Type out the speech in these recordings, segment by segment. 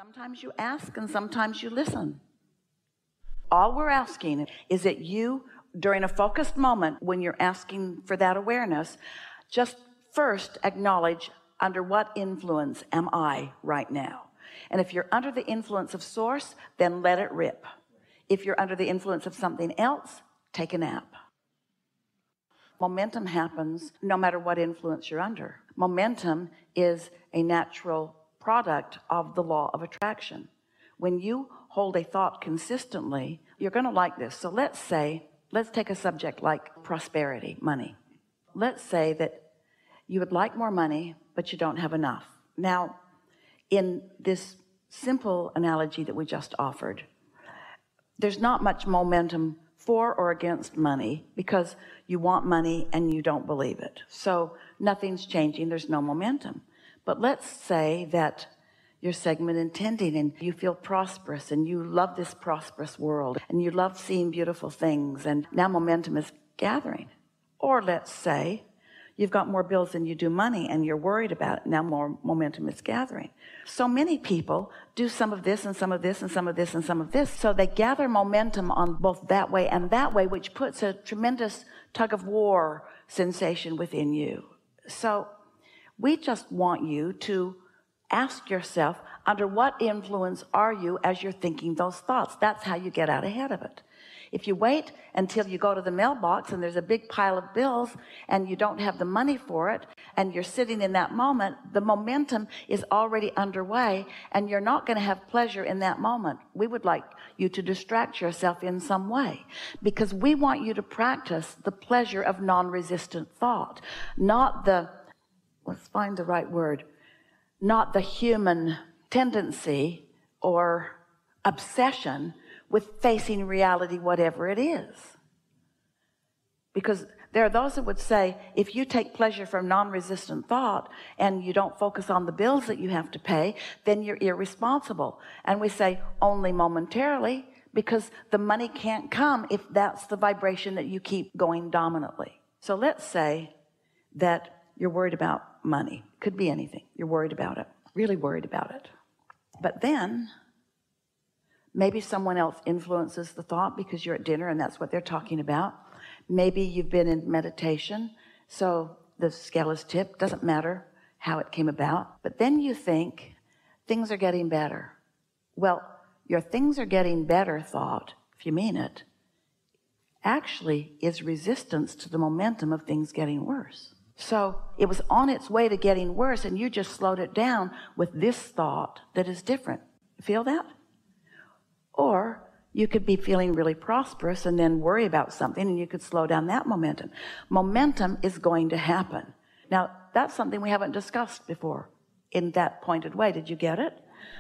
Sometimes you ask and sometimes you listen. All we're asking is that you, during a focused moment, when you're asking for that awareness, just first acknowledge, under what influence am I right now? And if you're under the influence of source, then let it rip. If you're under the influence of something else, take a nap. Momentum happens no matter what influence you're under. Momentum is a natural product of the law of attraction. When you hold a thought consistently, you're going to like this. So let's take a subject like prosperity, money. Let's say that you would like more money, but you don't have enough. Now, in this simple analogy that we just offered, there's not much momentum for or against money, because you want money and you don't believe it. So nothing's changing. There's no momentum. But let's say that you're segment intending and you feel prosperous and you love this prosperous world and you love seeing beautiful things, and now momentum is gathering. Or let's say you've got more bills than you do money and you're worried about it. Now more momentum is gathering. So many people do some of this and some of this and some of this and some of this. So they gather momentum on both that way and that way, which puts a tremendous tug of war sensation within you. So we just want you to ask yourself, under what influence are you as you're thinking those thoughts? That's how you get out ahead of it. If you wait until you go to the mailbox and there's a big pile of bills and you don't have the money for it, and you're sitting in that moment, the momentum is already underway and you're not going to have pleasure in that moment. We would like you to distract yourself in some way, because we want you to practice the pleasure of non-resistant thought, not the, let's find the right word, not the human tendency or obsession with facing reality, whatever it is. Because there are those that would say, if you take pleasure from non-resistant thought and you don't focus on the bills that you have to pay, then you're irresponsible. And we say, only momentarily, because the money can't come if that's the vibration that you keep going dominantly. So let's say that you're worried about money. Could be anything. You're worried about it, really worried about it. But then maybe someone else influences the thought because you're at dinner and that's what they're talking about. Maybe you've been in meditation, so the scale is tipped. Doesn't matter how it came about. But then you think things are getting better. Well, your things are getting better thought, if you mean it, actually is resistance to the momentum of things getting worse. So it was on its way to getting worse, and you just slowed it down with this thought that is different. Feel that? Or you could be feeling really prosperous and then worry about something, and you could slow down that momentum. Momentum is going to happen. Now, that's something we haven't discussed before in that pointed way. Did you get it?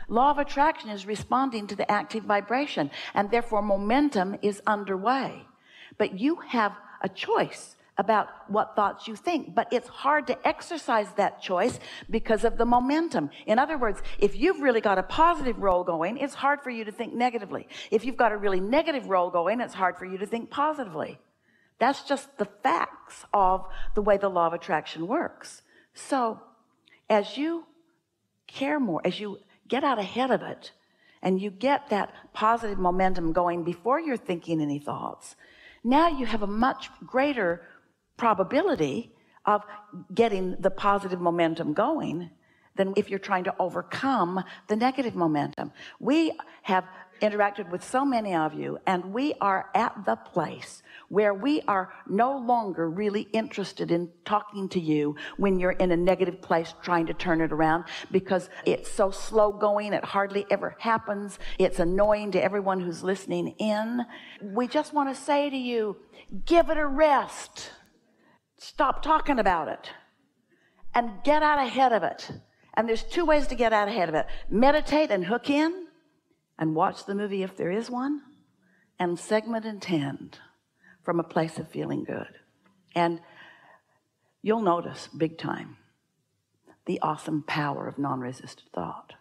Law of attraction is responding to the active vibration, and therefore momentum is underway. But you have a choice about what thoughts you think, but it's hard to exercise that choice because of the momentum. In other words, if you've really got a positive roll going, it's hard for you to think negatively. If you've got a really negative roll going, it's hard for you to think positively. That's just the facts of the way the law of attraction works. So as you care more, as you get out ahead of it, and you get that positive momentum going before you're thinking any thoughts, now you have a much greater probability of getting the positive momentum going than if you're trying to overcome the negative momentum. We have interacted with so many of you, and we are at the place where we are no longer really interested in talking to you when you're in a negative place trying to turn it around, because it's so slow going, it hardly ever happens, it's annoying to everyone who's listening in. We just want to say to you, give it a rest. Stop talking about it and get out ahead of it. And there's two ways to get out ahead of it. Meditate and hook in and watch the movie if there is one, and segment intend from a place of feeling good. And you'll notice big time the awesome power of non-resistant thought.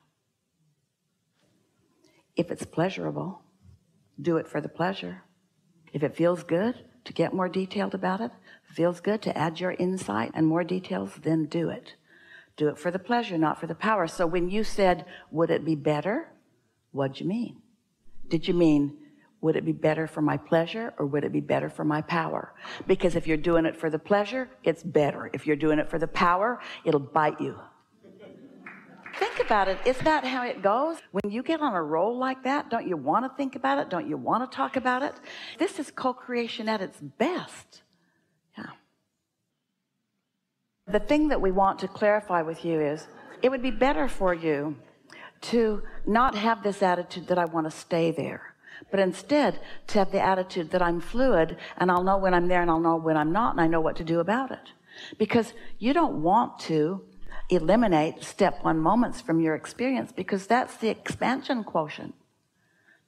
If it's pleasurable, do it for the pleasure. If it feels good to get more detailed about it, feels good to add your insight and more details, then do it. Do it for the pleasure, not for the power. So when you said, would it be better? What'd you mean? Did you mean, would it be better for my pleasure or would it be better for my power? Because if you're doing it for the pleasure, it's better. If you're doing it for the power, it'll bite you. Think about it. Isn't that how it goes? When you get on a roll like that, don't you want to think about it? Don't you want to talk about it? This is co-creation at its best. Yeah. The thing that we want to clarify with you is, it would be better for you to not have this attitude that I want to stay there, but instead to have the attitude that I'm fluid and I'll know when I'm there and I'll know when I'm not, and I know what to do about it. Because you don't want to eliminate step one moments from your experience, because that's the expansion quotient.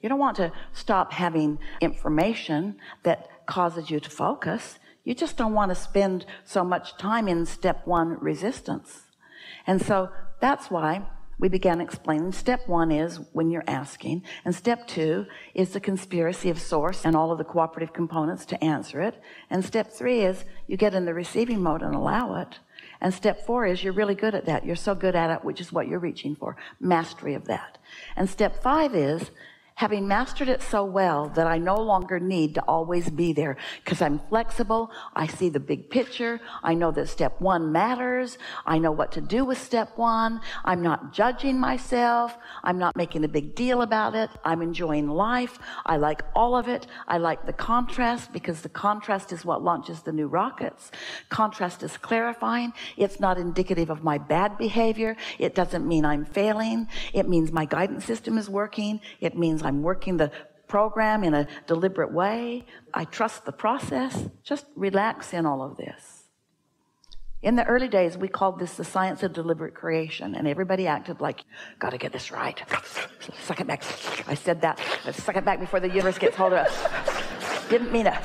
You don't want to stop having information that causes you to focus. You just don't want to spend so much time in step one resistance. And so that's why we began explaining step one is when you're asking, and step two is the conspiracy of source and all of the cooperative components to answer it, and step three is you get in the receiving mode and allow it, and step four is you're really good at that. You're so good at it, which is what you're reaching for, mastery of that. And step five is having mastered it so well that I no longer need to always be there, because I'm flexible. I see the big picture. I know that step one matters. I know what to do with step one. I'm not judging myself. I'm not making a big deal about it. I'm enjoying life. I like all of it. I like the contrast, because the contrast is what launches the new rockets. Contrast is clarifying. It's not indicative of my bad behavior. It doesn't mean I'm failing. It means my guidance system is working. It means I'm working the program in a deliberate way. I trust the process. Just relax in all of this. In the early days, we called this the science of deliberate creation, and everybody acted like, gotta get this right. Suck it back. I said that. Let's suck it back before the universe gets hold of us. Didn't mean it.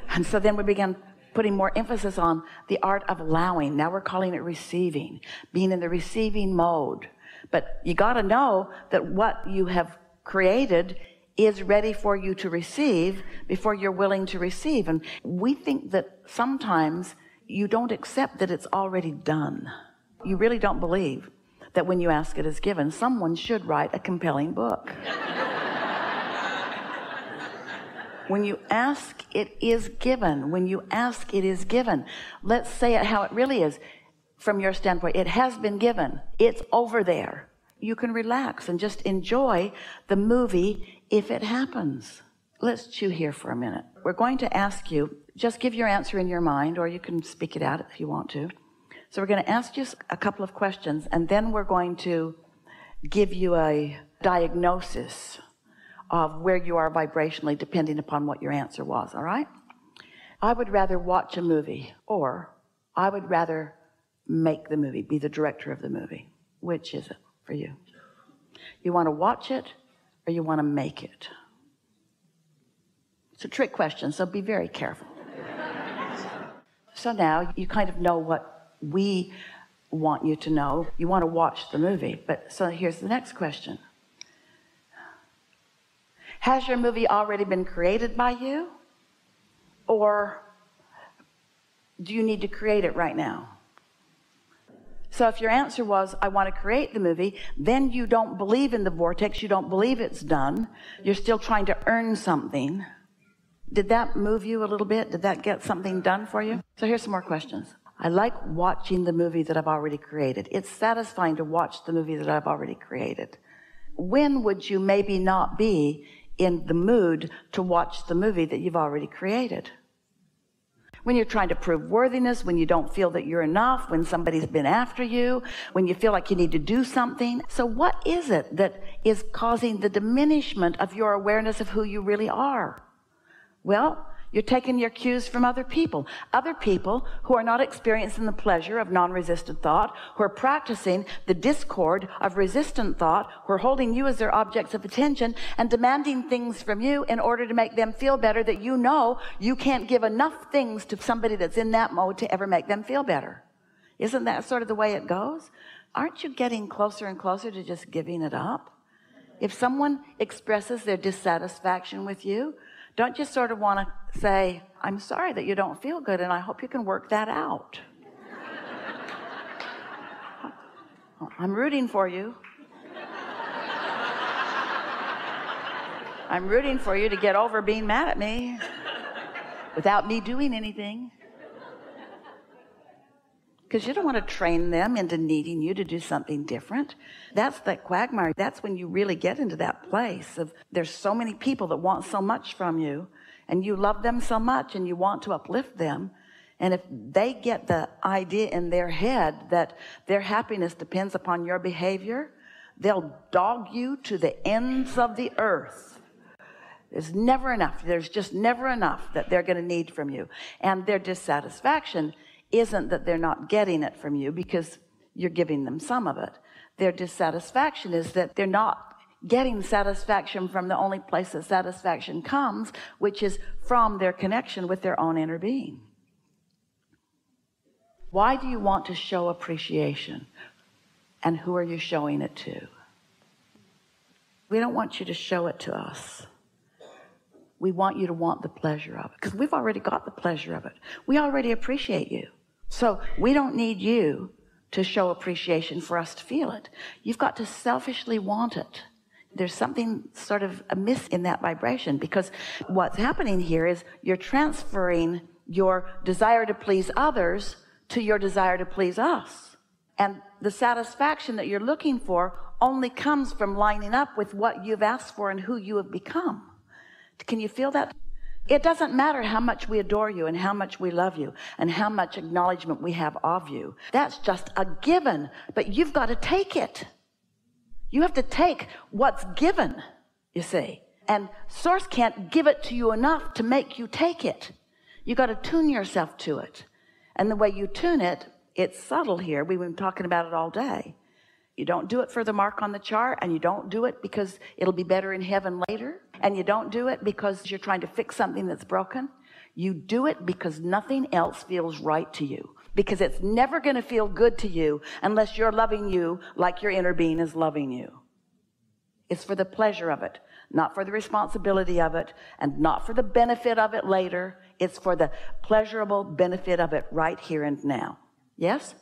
And so then we began putting more emphasis on the art of allowing. Now we're calling it receiving, being in the receiving mode. But you got to know that what you have created is ready for you to receive before you're willing to receive. And we think that sometimes you don't accept that it's already done. You really don't believe that when you ask it is given. Someone should write a compelling book. When you ask, it is given. When you ask, it is given. Let's say it how it really is. From your standpoint, it has been given. It's over there. You can relax and just enjoy the movie if it happens. Let's chew here for a minute. We're going to ask you, just give your answer in your mind, or you can speak it out if you want to. So we're going to ask you a couple of questions, and then we're going to give you a diagnosis of where you are vibrationally, depending upon what your answer was, all right? I would rather watch a movie, or I would rather make the movie, be the director of the movie. Which is it for you? You want to watch it or you want to make it? It's a trick question, so be very careful. So now you kind of know what we want you to know. You want to watch the movie. But so here's the next question. Has your movie already been created by you? Or do you need to create it right now? So if your answer was, I want to create the movie, then you don't believe in the vortex. You don't believe it's done. You're still trying to earn something. Did that move you a little bit? Did that get something done for you? So here's some more questions. I like watching the movie that I've already created. It's satisfying to watch the movie that I've already created. When would you maybe not be in the mood to watch the movie that you've already created? When you're trying to prove worthiness, when you don't feel that you're enough, when somebody's been after you, when you feel like you need to do something. So what is it that is causing the diminishment of your awareness of who you really are? Well, you're taking your cues from other people who are not experiencing the pleasure of non-resistant thought, who are practicing the discord of resistant thought, who are holding you as their objects of attention and demanding things from you in order to make them feel better that you know you can't give enough things to somebody that's in that mode to ever make them feel better. Isn't that sort of the way it goes? Aren't you getting closer and closer to just giving it up? If someone expresses their dissatisfaction with you, don't you sort of want to say, I'm sorry that you don't feel good, and I hope you can work that out. I'm rooting for you. I'm rooting for you to get over being mad at me without me doing anything. Because you don't want to train them into needing you to do something different. That's that quagmire. That's when you really get into that place of there's so many people that want so much from you, and you love them so much and you want to uplift them. And if they get the idea in their head that their happiness depends upon your behavior, they'll dog you to the ends of the earth. There's never enough. There's just never enough that they're going to need from you. And their dissatisfaction isn't that they're not getting it from you because you're giving them some of it. Their dissatisfaction is that they're not getting satisfaction from the only place that satisfaction comes, which is from their connection with their own inner being. Why do you want to show appreciation? And who are you showing it to? We don't want you to show it to us. We want you to want the pleasure of it, because we've already got the pleasure of it. We already appreciate you. So we don't need you to show appreciation for us to feel it. You've got to selfishly want it. There's something sort of amiss in that vibration, because what's happening here is you're transferring your desire to please others to your desire to please us. And the satisfaction that you're looking for only comes from lining up with what you've asked for and who you have become. Can you feel that? It doesn't matter how much we adore you and how much we love you and how much acknowledgement we have of you. That's just a given, but you've got to take it. You have to take what's given, you see. And Source can't give it to you enough to make you take it. You got to tune yourself to it. And the way you tune it, it's subtle here. We've been talking about it all day. You don't do it for the mark on the chart, and you don't do it because it'll be better in heaven later, and you don't do it because you're trying to fix something that's broken. You do it because nothing else feels right to you, because it's never going to feel good to you unless you're loving you like your inner being is loving you. It's for the pleasure of it, not for the responsibility of it, and not for the benefit of it later. It's for the pleasurable benefit of it right here and now. Yes?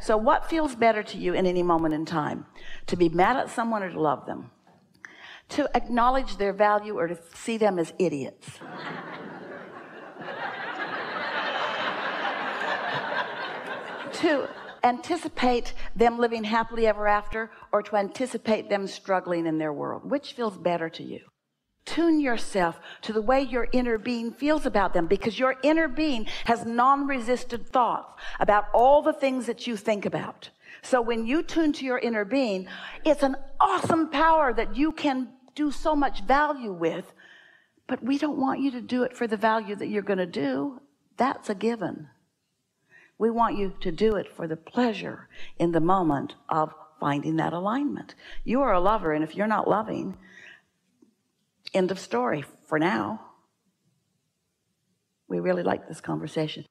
So what feels better to you in any moment in time? To be mad at someone or to love them? To acknowledge their value or to see them as idiots? To anticipate them living happily ever after, or to anticipate them struggling in their world? Which feels better to you? Tune yourself to the way your inner being feels about them, because your inner being has non-resistant thoughts about all the things that you think about. So when you tune to your inner being, it's an awesome power that you can do so much value with, but we don't want you to do it for the value that you're going to do. That's a given. We want you to do it for the pleasure in the moment of finding that alignment. You are a lover, and if you're not loving, end of story for now. We really like this conversation.